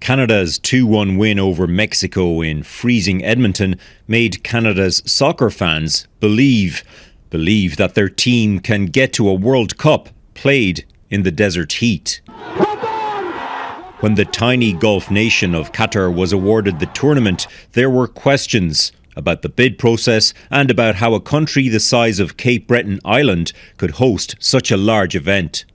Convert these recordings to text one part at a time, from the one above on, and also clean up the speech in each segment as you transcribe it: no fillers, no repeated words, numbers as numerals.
Canada's 2-1 win over Mexico in freezing Edmonton made Canada's soccer fans believe that their team can get to a World Cup played in the desert heat. When the tiny Gulf nation of Qatar was awarded the tournament, there were questions about the bid process and about how a country the size of Cape Breton Island could host such a large event.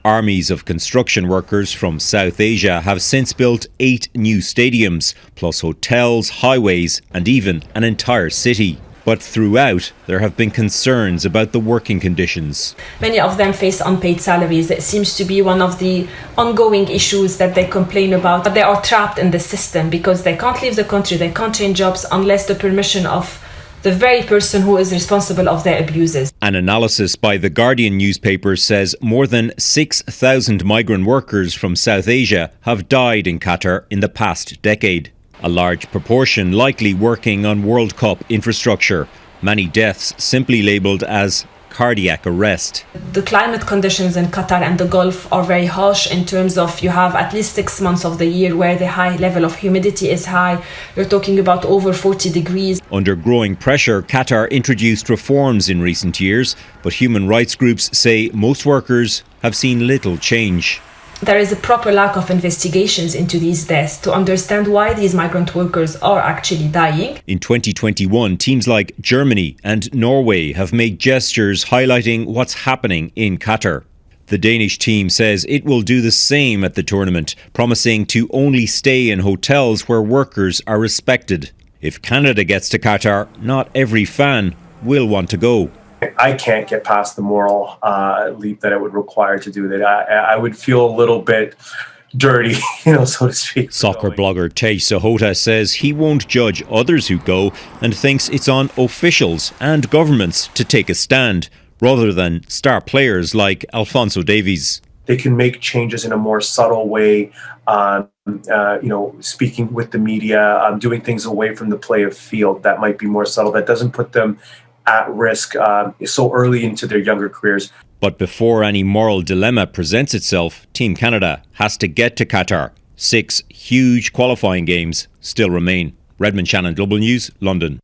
Armies of construction workers from South Asia have since built 8 new stadiums, plus hotels, highways, and even an entire city. But throughout, there have been concerns about the working conditions. Many of them face unpaid salaries. It seems to be one of the ongoing issues that they complain about. But they are trapped in the system because they can't leave the country, they can't change jobs unless the permission of the very person who is responsible of their abuses. An analysis by The Guardian newspaper says more than 6,000 migrant workers from South Asia have died in Qatar in the past decade. A large proportion likely working on World Cup infrastructure. Many deaths simply labelled as cardiac arrest. The climate conditions in Qatar and the Gulf are very harsh in terms of you have at least 6 months of the year where the high level of humidity is high. You're talking about over 40 degrees. Under growing pressure, Qatar introduced reforms in recent years, but human rights groups say most workers have seen little change. There is a proper lack of investigations into these deaths to understand why these migrant workers are actually dying. In 2021, teams like Germany and Norway have made gestures highlighting what's happening in Qatar. The Danish team says it will do the same at the tournament, promising to only stay in hotels where workers are respected. If Canada gets to Qatar, not every fan will want to go. I can't get past the moral leap that it would require to do that. I would feel a little bit dirty, so to speak. Soccer blogger Tej Sahota says he won't judge others who go and thinks it's on officials and governments to take a stand, rather than star players like Alphonso Davies. They can make changes in a more subtle way, speaking with the media, doing things away from the play of field that might be more subtle, that doesn't put them at risk so early into their younger careers. But before any moral dilemma presents itself, Team Canada has to get to Qatar. 6 huge qualifying games still remain. Redmond Shannon, Global News, London.